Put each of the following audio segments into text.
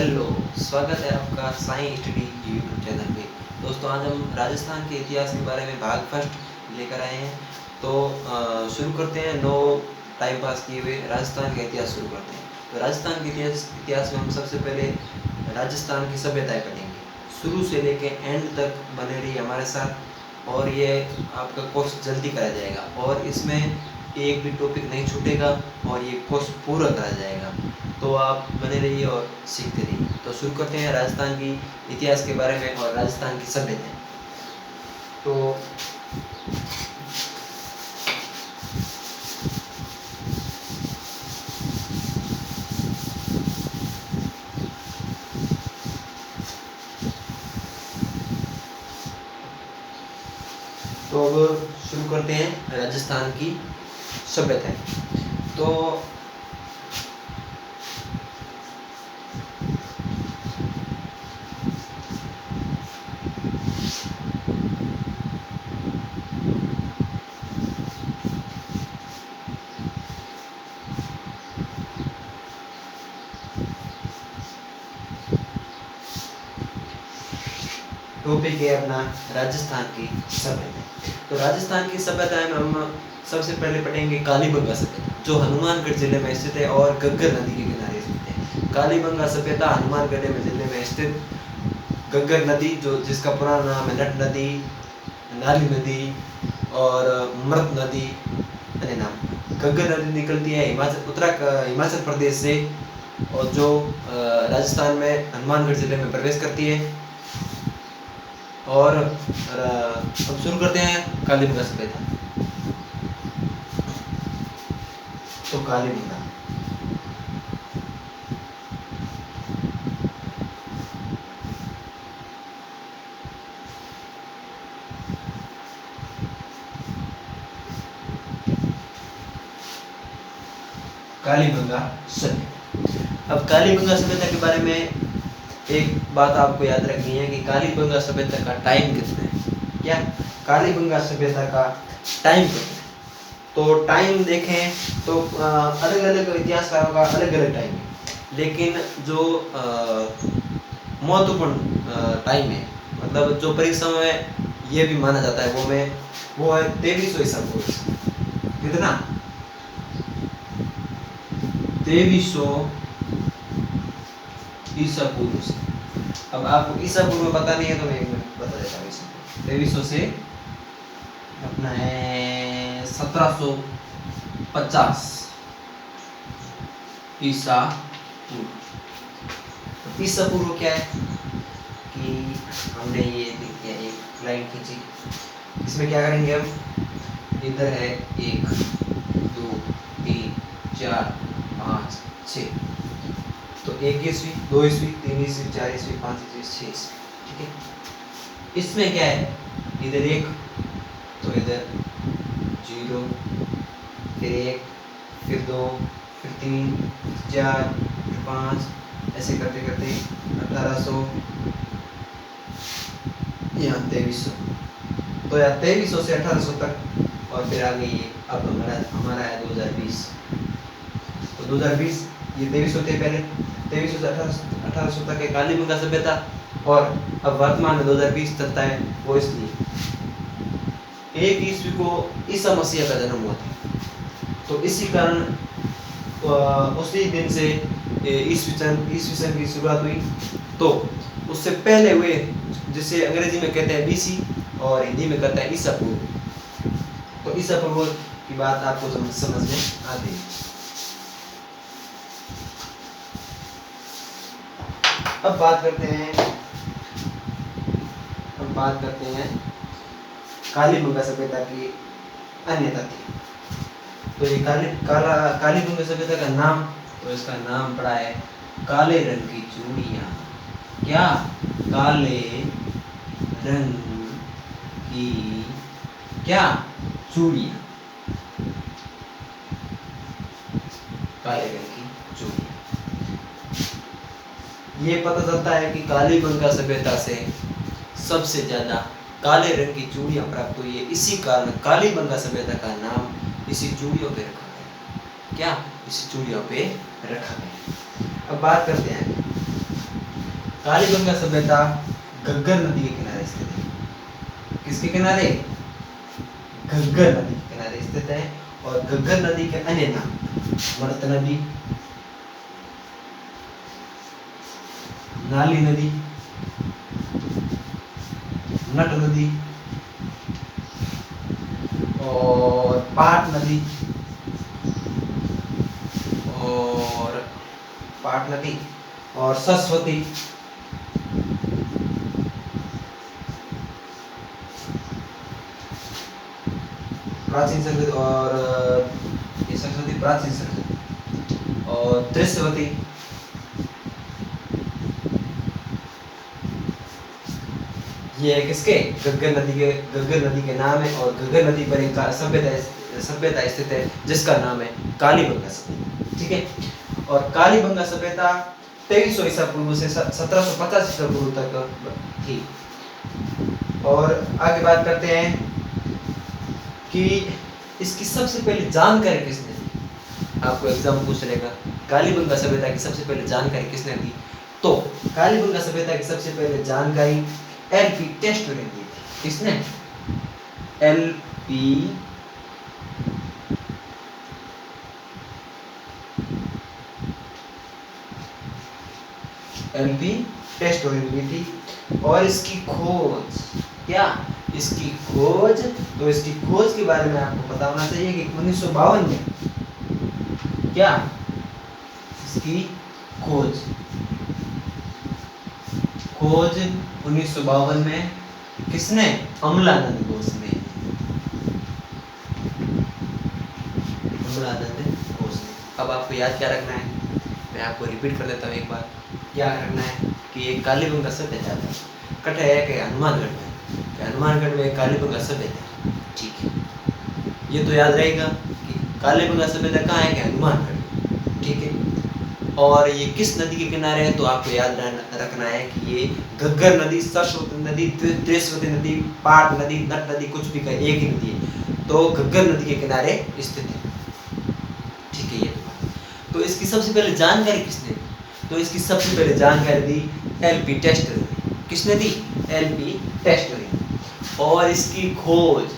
Hello, स्वागत है आपका साइंस स्टडी यूट्यूब चैनल पे। दोस्तों, आज हम राजस्थान के इतिहास के बारे में भाग फर्स्ट लेकर आए हैं। तो शुरू करते हैं। नो टाइम पास किए हुए राजस्थान का इतिहास शुरू करते हैं। तो राजस्थान के इतिहास में हम सबसे पहले राजस्थान की सभ्यताएं पढ़ेंगे, शुरू से लेके एंड तक बने रहिए हमारे साथ। और ये आपका कोर्स जल्दी कराया जाएगा और इसमें एक भी टॉपिक नहीं छूटेगा और ये कोर्स पूरा करा जाएगा। तो आप बने रहिए और सीखते रहिए। तो शुरू करते हैं राजस्थान की इतिहास के बारे में और राजस्थान की सभ्यता। तो अब शुरू करते हैं राजस्थान की सभ्यता। तो टॉपिक है अपना राजस्थान की सभ्यता। तो राजस्थान की सभ्यता में हम सबसे पहले पढ़ेंगे कालीबंगा सभ्यता, जो हनुमानगढ़ जिले में स्थित है और घग्गर नदी के किनारे स्थित है। कालीबंगा सभ्यता हनुमानगढ़ जिले में स्थित घग्गर नदी, जो जिसका पुराना नाम है नट नदी, नाली नदी और मृत नदी अन्य नाम। घग्गर नदी निकलती है हिमाचल प्रदेश से और जो राजस्थान में हनुमानगढ़ जिले में प्रवेश करती है। और अब शुरू करते हैं कालीबंगा सभ्यता। तो कालीबंगा सभ्यता। अब कालीबंगा सभ्यता के बारे में एक बात आपको याद रखनी है कि कालीबंगा सभ्यता का टाइम कितना है। क्या कालीबंगा सभ्यता का टाइम कितना है? तो टाइम देखें तो अलग अलग इतिहासकारों का अलग अलग टाइम है, लेकिन जो महत्वपूर्ण टाइम है, मतलब जो परीक्षाओं में ये भी माना जाता है, वो है 2300 ईसा पूर्व। कितना? 2300 ईसा पूर्व से। अब आपको ईसा पूर्व पता नहीं है तो मैं एक मिनट बता देता हूँ। 2300 से अपना है 1750 ईसा पूर्व। ईसा पूर्व क्या है कि हमने ये लिख दिया, एक लाइन खींची। इसमें क्या करेंगे हम? इधर है 1 2 3 4 5 6, तो 1 ईस्वी, 2 ईस्वी, 3 ईस्वी, 4 ईस्वी, 5 ईस्वी, 6 ईस्वी। ठीक है। इसमें क्या है? इधर 1, तो इधर 0, फिर 1, फिर 2, फिर 3, 4, फिर 5, ऐसे करते करते 1800, यहाँ 2300। तो यहाँ 2300 से 1800 तक, और फिर आगे ये अब हमारा है 2020। तो 2020, ये 2300 थे पहले, 2300 से 1800 तक है कालीबंगा सभ्यता। और अब वर्तमान में 2020 चलता है, वो इसलिए 1 ईस्वी को ईसा मसीह का जन्म हुआ था। तो इसी कारण उसी दिन से ईस्वी सन की शुरुआत हुई। तो उससे पहले हुए, जिसे अंग्रेजी में कहते हैं बीसी और हिंदी में कहते हैं ईसा पूर्व। तो ईसा पूर्व की बात आपको समझ में आती है। अब बात करते हैं कालीबंगा सभ्यता की अन्य तथ्य। तो ये कालीबंगा सभ्यता का नाम, तो इसका नाम पड़ा है काले रंग की चूड़ियाँ। क्या? काले रंग की क्या? चूड़ियाँ। काले रंग की चूड़ियाँ। ये पता चलता है कि कालीबंगा सभ्यता से सबसे ज्यादा काले रंग की चूड़ियाँ प्राप्त हुई है। इसी कारण कालीबंगा सभ्यता का नाम इसी चूड़ियों पे रखा गया। क्या? इसी चूड़ियों पे रखा गया। अब बात करते हैं कालीबंगा सभ्यता घग्गर नदी के किनारे स्थित है। किसके किनारे? घग्गर नदी के किनारे स्थित है। और घग्गर नदी के अन्य नाम मर्त नदी, नाली नदी, नट नदी और पाट नदी और सरस्वती प्राचीन संस्कृत और ये सरस्वती प्राचीन संस्कृत और त्रिस्वती, ये है किसके? घग्गर नदी के नाम है। और घग्गर नदी पर एक सभ्यता स्थित है जिसका नाम है कालीबंगा सभ्यता। ठीक है। और कालीबंगा सभ्यता 2300 ईसा पूर्व से 1750 ईसा पूर्व तक थी। और आगे बात करते हैं कि इसकी सबसे पहले जानकारी किसने दी? आपको एग्जाम पूछ लेगा कालीबंगा सभ्यता की सबसे पहले जानकारी किसने दी? तो कालीबंगा सभ्यता की सबसे पहले जानकारी एलपी टेस्टर ने दी थी। किसने? एलपी टेस्टर ने दी थी। और इसकी खोज तो इसकी खोज के बारे में आपको पता होना चाहिए कि 1952 में क्या इसकी खोज 1952 में किसने? अमलानंद घोष ने। अब आपको याद क्या रखना है? मैं आपको रिपीट कर देता हूँ एक बार। क्या रखना है कि एक कालीबंगा सभ्यता है कट है कि हनुमानगढ़ में कालीबंगा सभ्यता। ठीक है, ये तो याद रहेगा कि कालीबंगा सभ्यता कहाँ है कि हनुमानगढ़। ठीक है। और ये किस नदी के किनारे है? तो आपको याद रखना है कि ये घग्गर नदी, सरस्वती नदी, त्रिस्वती नदी, पाट नदी, नट नदी, कुछ भी कहे एक ही नदी है, तो घग्गर नदी के किनारे स्थित है। ठीक है। ये तो इसकी सबसे पहले जानकारी किसने दी? तो इसकी सबसे पहले जानकारी दी एलपी टेस्टर ने। किसने दी? एलपी टेस्टर ने। और इसकी खोज,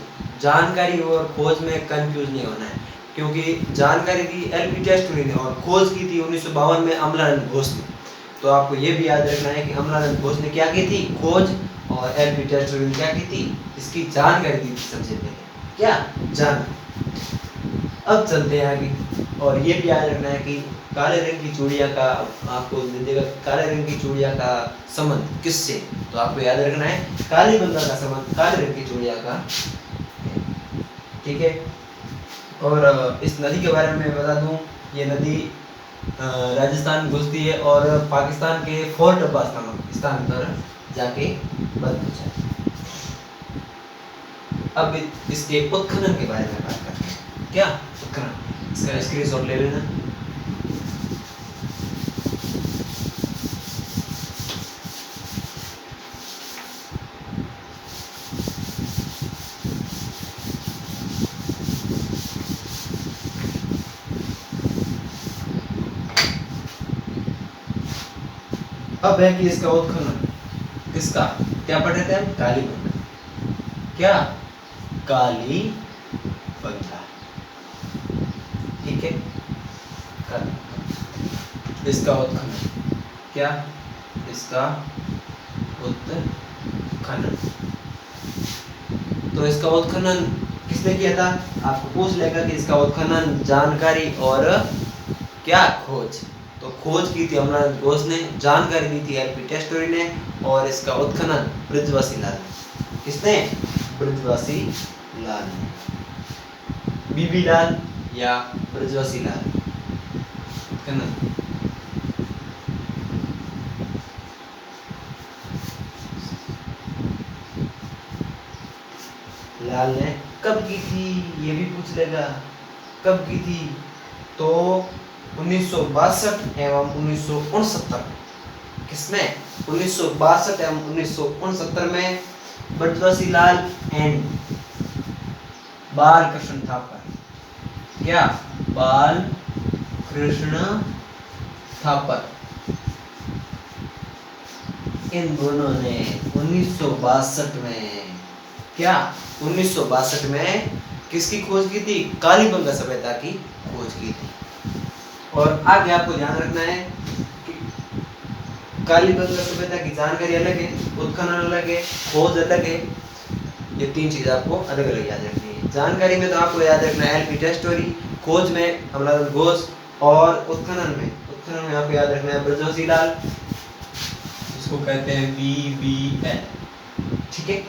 जानकारी और खोज में कंफ्यूज नहीं होना है, क्योंकि जानकारी दी एलपी टेस्टर ने और खोज की थी 1952 में अमलानंद घोष ने। तो आपको ये भी याद रखना है कि अमलानंद घोष ने क्या की थी? खोज। और एलपी टेस्टर ने क्या की थी? इसकी जानकारी दी थी सबसे पहले। क्या? जानकारी। अब चलते हैं आगे। और ये भी याद रखना है कि काले रंग की चूड़िया का आपको देगा, काले रंग की चूड़िया का संबंध किससे? तो आपको याद रखना है कालीबंगा का संबंध काले रंग की चूड़िया का। ठीक है। और इस नदी के बारे में मैं बता दूं, ये नदी राजस्थान घुसती है और पाकिस्तान के फोर्ट अब्बास नामक स्थान पर जाके बंद हो जाए। अब इसके उत्खनन के बारे में बात करते हैं। क्या उत्खनन? इसका स्क्रीनशॉट ले लेना। अब है कि इसका उत्खनन किसका? क्या पढ़े थे हम? कालीबंगा। क्या? कालीबंगा। ठीक है। इसका उत्खनन क्या? इसका उत्खनन। तो इसका उत्खनन किसने किया था? आपको पूछ लेगा कि इसका उत्खनन, जानकारी और क्या खोज। तो खोज की थी अमलानंद घोष ने, जानकारी दी थी एलपी टेस्टोरी ने, और इसका उत्खनन बृजवासी लाल ने। किसने? बृजवासी लाल ने। बीबी लाल या बृजवासी लाल। उत्खनन लाल ने कब की थी? ये भी पूछ लेगा कब की थी। तो 1962 एवं 1969। किसमें? 1962 एवं 1969 में बृजवासी लाल एंड बालकृष्ण थापर। क्या? बालकृष्ण थापर इन दोनों ने 1962 में, क्या 1962 में किसकी खोज की थी? कालीबंगा सभ्यता की खोज की थी। और आगे आपको ध्यान रखना है कि कालीबंगा सभ्यता की जानकारी अलग है, उत्खनन अलग है, खोज अलग है। ये तीन चीज आपको अलग अलग याद रखनी है। जानकारी में तो आपको याद रखना है एलपी टेस्टोरी, खोज में अमलादन घोष, और उत्खनन में आपको याद रखना है ब्रजवंशी लाल, इसको कहते हैं BBL, ठीक है।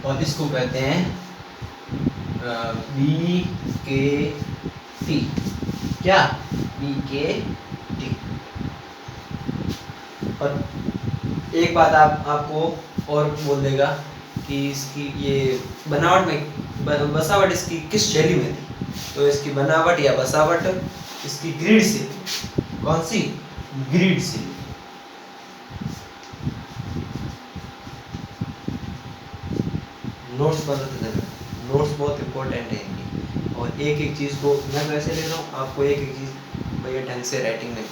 और इसको कहते हैं BKT, क्या BKT। और एक बात आपको और बोल देगा कि इसकी ये बनावट में बसावट इसकी किस शैली में थी। तो इसकी बनावट या बसावट इसकी ग्रिड से थी। कौन सी? ग्रिड से। नोट्स बताते थे, नोट्स बहुत इंपॉर्टेंट है इनकी। और एक एक चीज़ को मैं वैसे ले रहा हूँ, आपको एक एक चीज़ भैया ढंग से राइटिंग में।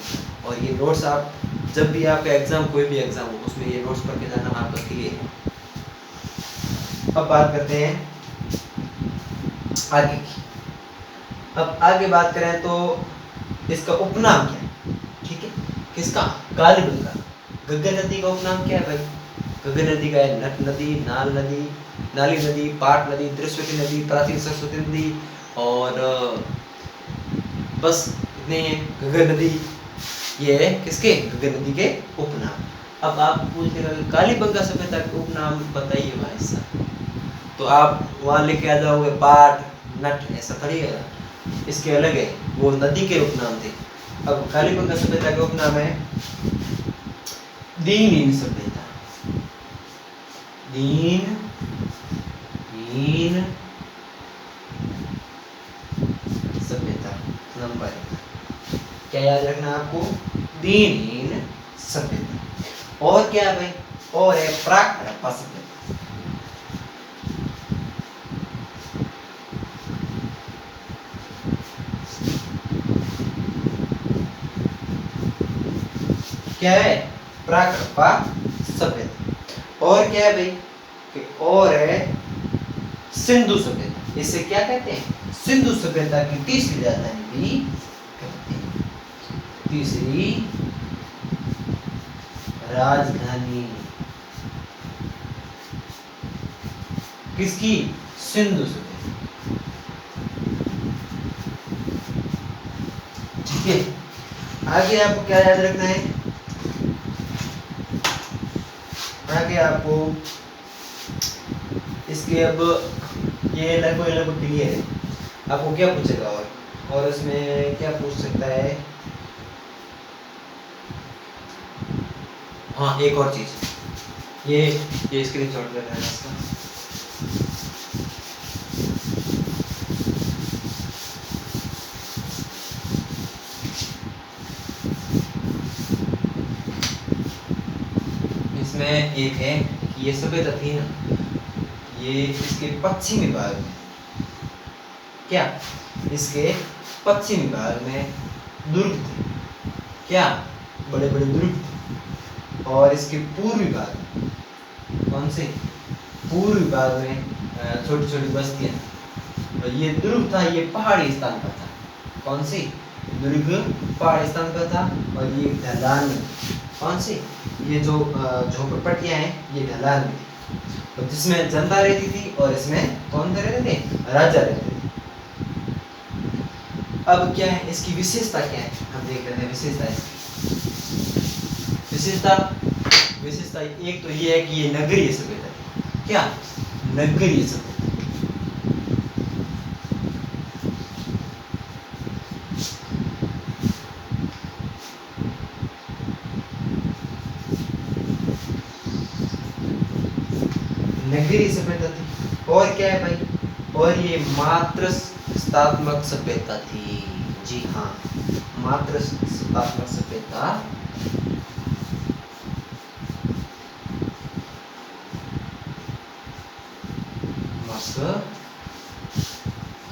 और ये नोट्स आप जब भी आपका एग्जाम, कोई भी एग्जाम हो, उसमें ये नोट्स पढ़ के जाना आपका क्लियर है। अब बात करते हैं आगे की। अब आगे बात करें तो इसका उपनाम क्या है? ठीक है, किसका? कालीबंगा। घग्गर नदी का उपनाम क्या है भाई? घग्गर नदी का है नट नदी, नाल नदी, नाली नदी, पाट नदी, दृश्यवती नदी, प्राचीन सरस्वती नदी, और बस इतने हैं। घग्गर नदी ये है किसके? घग्गर नदी के उपनाम। अब आप पूछेगा कालीबंगा सभ्यता के उपनाम बताइए भाई साहब, तो आप वहाँ लेके आ जाओगे पाट नट, ऐसा थोड़ी है, इसके अलग है, वो नदी के उपनाम थे। अब कालीबंगा सभ्यता के उपनाम है दीनहीन सभ्यता, दीनहीन सभ्यता। नंबर क्या याद रखना आपको? दीनहीन सभ्यता। और क्या है भाई? और है प्राक हड़प्पा सभ्यता। क्या है? प्राक हड़प्पा सभ्यता। और क्या है भाई? कि और है सिंधु सभ्यता। इसे क्या कहते हैं? सिंधु सभ्यता की तीसरी राजधानी भी कहते हैं। तीसरी राजधानी किसकी? सिंधु सभ्यता, ठीक है। आगे आपको क्या याद रखना है? आगे आपको इसके अब ये लगभग क्लियर है। आपको क्या पूछेगा और इसमें क्या पूछ सकता है? हाँ, एक और चीज, ये स्क्रीनशॉट लेना है इसका। इसमें एक है कि ये सभ्यता थी ना, ये इसके पश्चिमी भाग में, क्या इसके पश्चिमी भाग में दुर्ग थे, क्या बड़े बड़े दुर्ग थे। और इसके पूर्वी भाग में, कौन से? पूर्वी भाग में छोटी छोटी बस्तियां। और ये दुर्ग था, ये पहाड़ी स्थान पर था। कौन सी? दुर्ग पहाड़ी स्थान पर था। और ये ढलान में, कौन सी? ये जो झोपड़पट्टियां हैं ये ढलान में थी। तो जिसमें जनता रहती थी और इसमें कौन रहते थे? राजा रहते थे। अब क्या है इसकी विशेषता? क्या है हम देख लेते हैं। विशेषता एक तो ये है कि ये नगरीय सभ्यता है। क्या? नगरीय सभ्यता। नगरीय सभ्यता थी। और क्या है भाई? और ये मात्र सत्तात्मक सभ्यता थी। जी हाँ, मात्र सत्तात्मक सभ्यता।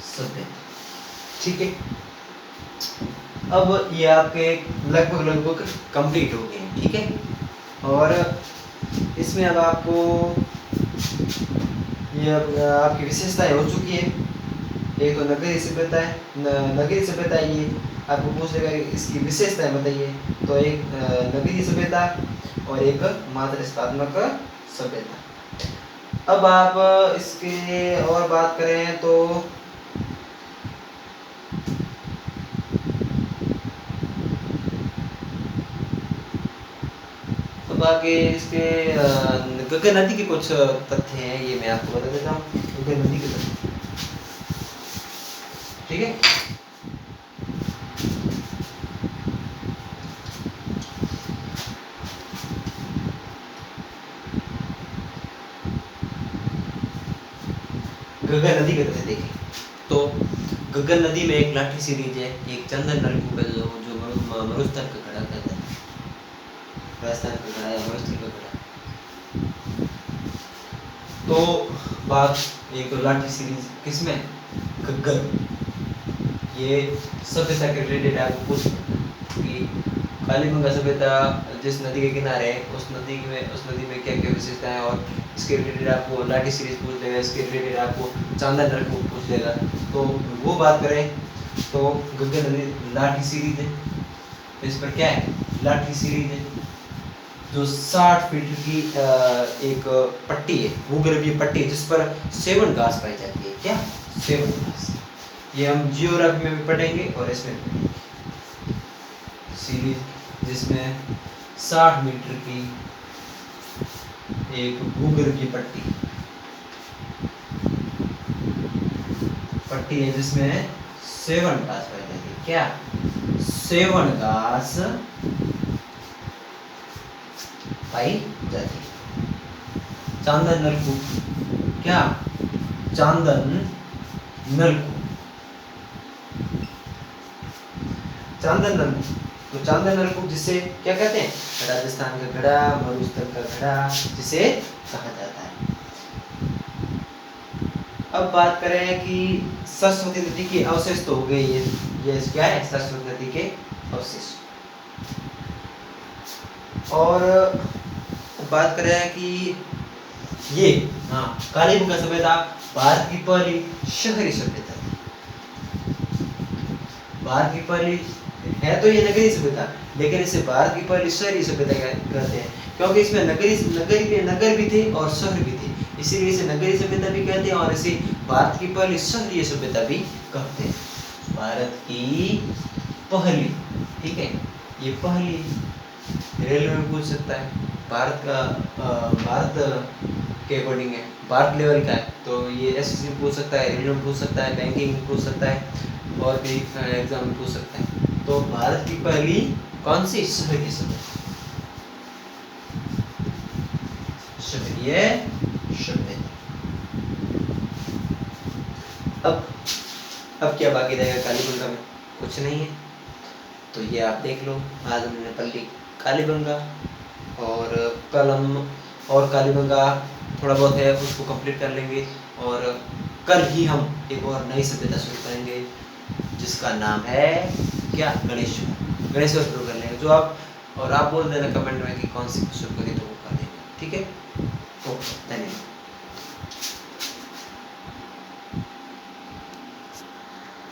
सभ्यता, ठीक है। अब ये आपके लगभग कंप्लीट हो गए हैं, ठीक है। और इसमें अब आपको ये अब आपकी विशेषताएं हो चुकी है। एक तो नगरीय सभ्यता है, नगरीय सभ्यता ये आपको पूछ लेगा इसकी विशेषताएं बताइए। तो एक नगरीय सभ्यता और एक मातृस्थात्मक सभ्यता। अब आप इसके और बात करें तो अब आगे इसके गंगा नदी के कुछ तथ्य हैं, ये मैं आपको बता देता हूँ। गंगा नदी के तथ्य, ठीक है। गंगा नदी के तथ्य देखें तो गंगा नदी में एक लाठी सीरीज है, एक चंदन नलकूप है जो मरुस्थल का घड़ा कहता है, राजस्थान का घड़ा या मरुस्थल का घड़ा। तो बात एक लाठी सीरीज किसमें, घग्गर, ये सभ्यता के रिलेटेड आपको पूछ कि कालीबंगा सभ्यता जिस नदी के किनारे है उस नदी में क्या क्या विशेषताएं हैं, और इसके रिलेटेड आपको लाठी सीरीज पूछ लेगा, इसके रिलेटेड आपको चांदन नलकूप पूछ लेगा। तो वो बात करें तो गंगा नदी लाठी सीरीज है, इस पर क्या है, लाठी सीरीज है जो 60 फीट की एक पट्टी है, भूगर्भीय पट्टी है जिस पर सेवन घास पाई जाती है। क्या, सेवन घास। ये हम जियोग्राफी में भी पढ़ेंगे और इसमें भी सीरीज जिसमें 60 मीटर की एक भूगर्भीय पट्टी है जिसमें सेवन घास पाई जाती है। क्या, सेवन घास पाई जाती है। चांदन नलकूप, क्या, चांदन नलकूप, चांदन नलकूप। तो चांदन नलकूप जिसे क्या कहते हैं, राजस्थान का घड़ा, मरुस्थल का घड़ा जिसे कहा जाता है। अब बात करें कि सरस्वती नदी के अवशेष तो हो गए, ये क्या है, सरस्वती नदी के अवशेष। और बात करें कि ये कालीबंगा सभ्यता भारत की पहली शहरी सभ्यता थी। भारत की पहली है तो ये नगरीय सभ्यता, लेकिन इसे भारत की पहली शहरी सभ्यता कहते हैं, क्योंकि इसमें नगर भी थे और शहर भी थे, इसीलिए इसे नगरीय सभ्यता भी कहते हैं और इसे भारत की पहली शहरी सभ्यता भी कहते हैं। भारत की पहली, ठीक है, ये पहली रेलवे में पूछ सकता है, भारत के अकॉर्डिंग है, भारत लेवल का है तो ये एसएससी में पूछ सकता है, रेलवे में पूछ सकता है, बैंकिंग में पूछ सकता है और भी एग्जाम में पूछ सकता है। तो भारत की पहली कौन सी शहरी सभ्यता, शहरीय सभ्यता। अब क्या बाकी रहेगा कालीबंगा में, कुछ नहीं है। तो ये आप देख लो, आज हमने पढ़ ली कालीबंगा, और कल हम और कालीबंगा थोड़ा बहुत है उसको कंप्लीट कर लेंगे, और कल ही हम एक और नई सभ्यता शुरू करेंगे जिसका नाम है क्या, गणेश्वर शुरू कर लेंगे। जो आप और आप बोल देना कमेंट में कि कौन सी शुरू करें तो वो कर देंगे, ठीक है। तो धन्यवाद।